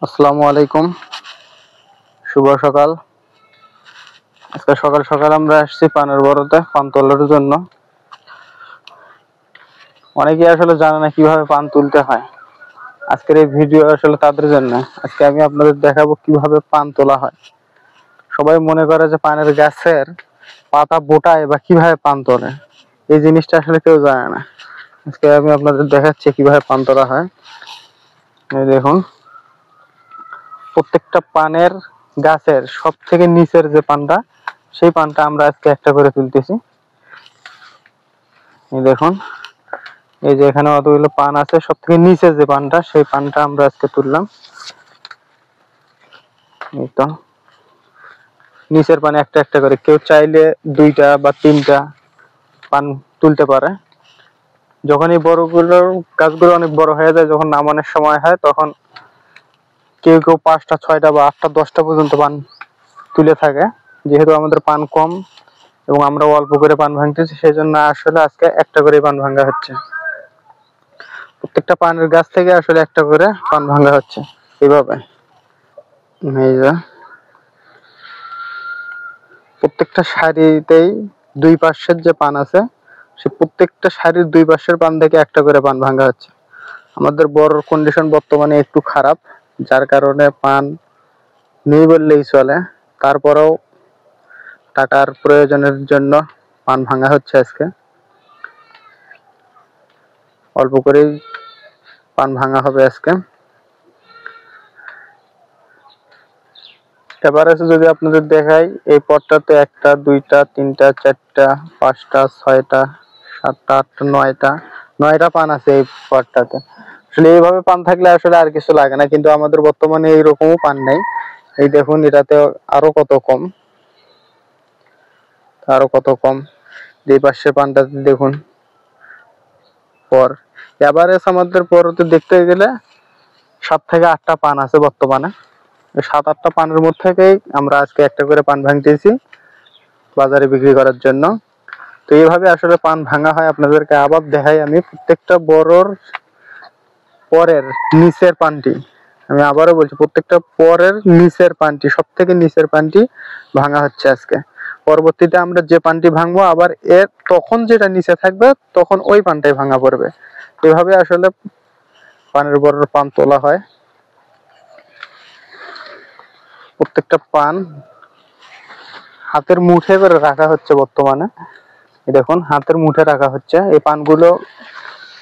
আসসালামু আলাইকুম, শুভ সকাল। আজকে সকাল সকাল আমরা আসছি পানের বড়তে পান তোলার জন্য। অনেকেই আসলে জানে না কিভাবে পান তুলতে হয়। আজকের এই ভিডিও আসলে তাদের জন্য। আজকে আমি আপনাদের দেখাবো কিভাবে পান তোলা হয়। সবাই মনে করে যে পানের গাছের পাতা বোটায় বা কিভাবে পান তোলে, এই জিনিসটা আসলে কেউ জানে না। আজকে আমি আপনাদের দেখাচ্ছি কিভাবে পান তোলা হয়। এই দেখুন, প্রত্যেকটা পানের গাছের সব থেকে নিচের যে পানটা, সেই পানটা আমরা আজকে একটা করে তুলতেছি। এই দেখুন, এই যে এখানে অতগুলো পান আছে, সব থেকে নিচের যে পানটা, সেই পানটা আমরা আজকে তুললাম। এই তো নিচের পান একটা একটা করে, কেউ চাইলে 2টা বা 3টা পান তুলতে পারে। যখন এই বড়গুলোর গাছগুলো অনেক বড় হয়ে যায়, যখন নামানোর সময় হয়, তখন কেউ কেউ 5টা 6টা বা 8টা 10টা পর্যন্ত পান তুলে থাকে। যেহেতু আমাদের পান কম এবং আমরা অল্প করে পান ভাঙতেছি, সেই জন্য আসলে আজকে একটা করে পান ভাঙা হচ্ছে। প্রত্যেকটা পানের গাছ থেকে আসলে একটা করে পান ভাঙা হচ্ছে এইভাবে। এই যে প্রত্যেকটা সারিতেই 2 পাশের যে পান আছে, সে প্রত্যেকটা সারির 2 পাশের পান থেকে একটা করে পান ভাঙা হচ্ছে। আমাদের বড় কন্ডিশন বর্তমানে একটু খারাপ, যার কারণে পান নেই বললেই চলে। তারপরেও টাকার প্রয়োজনের জন্য পান ভাঙা হচ্ছে আজকে। অল্প করেই পান ভাঙা হবে আজকে। এবার আছে যদি আপনাদের দেখাই, এই পটটাতে 1টা 2টা 3টা 4টা 5টা 6টা 7টা 8টা 9টা পান আছে এই পটটাতে। আসলে এইভাবে পান থাকলে আসলে আর কিছু লাগে না, কিন্তু আমাদের বর্তমানে এইরকমও পান নেই। এই দেখুন, এটাতে আরো কত কম, আরো কত কম। যে পাশে পানটাতে দেখুন পর। এভারেজ আমাদের পরতে দেখতে গেলে 7 থেকে 8টা পান আছে বর্তমানে। 7-8টা পানের মধ্যে থেকেই আমরা আজকে একটা করে পান ভাঙতেছি বাজারে বিক্রি করার জন্য। তো এইভাবে আসলে পান ভাঙা হয়। আপনাদেরকে আবার দেখাই আমি, প্রত্যেকটা বড়র পরের নিচের পানটি, আমি আবারও বলছি, প্রত্যেকটা পরের নিচের পানটি, সব থেকে নিচের পানটি ভাঙা হচ্ছে আজকে। পরবর্তীতে আমরা যে পানটি ভাঙবো, আবার এর তখন যেটা নিচে থাকবে তখন ওই পানটাই ভাঙা পড়বে। এভাবে আসলে পানের বড়র পান তোলা হয়। প্রত্যেকটা পান হাতের মুঠে করে রাখা হচ্ছে বর্তমানে। দেখুন, হাতের মুঠে রাখা হচ্ছে। এই পানগুলো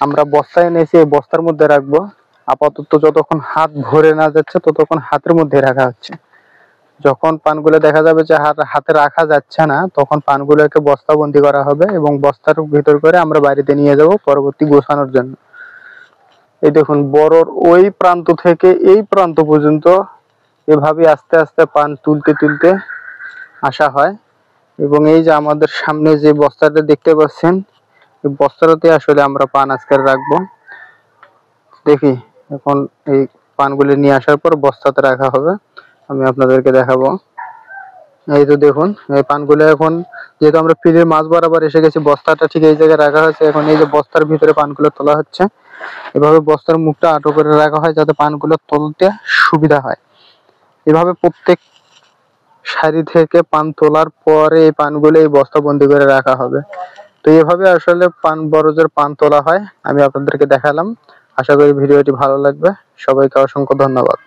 আমরা বস্তায় এনেছি, এই বস্তার মধ্যে রাখবো। আপাতত যতক্ষণ হাত ভরে না যাচ্ছে ততক্ষণ হাতের মধ্যে রাখা হচ্ছে। যখন পানগুলো দেখা যাবে যে হাতে রাখা যাচ্ছে না, তখন পানগুলোকে বস্তাবন্দি করা হবে এবং বস্তার ভিতর করে আমরা বাড়িতে নিয়ে যাব পরবর্তী গোছানোর জন্য। এই দেখুন, বড়র ওই প্রান্ত থেকে এই প্রান্ত পর্যন্ত এভাবে আস্তে আস্তে পান তুলতে তুলতে আসা হয়। এবং এই যে আমাদের সামনে যে বস্তাটা দেখতে পাচ্ছেন, এই বস্তাটাতে আসলে আমরা পান আজকে রাখবো। দেখি এখন এই পানগুলি নিয়ে আসার পর বস্তাতে রাখা হবে, আমি আপনাদেরকে দেখাবো। এই তো দেখুন, এই পানগুলো এখন যেহেতু আমরা ফ্রিজের মাছ বরাবর এসে গেছি, বস্তাটা ঠিক এই জায়গায় রাখা হয়েছে। এখন এই যে বস্তার ভিতরে পানগুলো তোলা হচ্ছে, এভাবে বস্তার মুখটা আটক করে রাখা হয় যাতে পানগুলো তুলতে সুবিধা হয়। এভাবে প্রত্যেক সারি থেকে পান তোলার পরে এই পানগুলো এই বস্তা বন্দি করে রাখা হবে। তো এভাবে আসলে পান বরজের পান তোলা হয়, আমি আপনাদেরকে দেখালাম। আশা করি ভিডিওটি ভালো লাগবে। সবাইকে অসংখ্য ধন্যবাদ।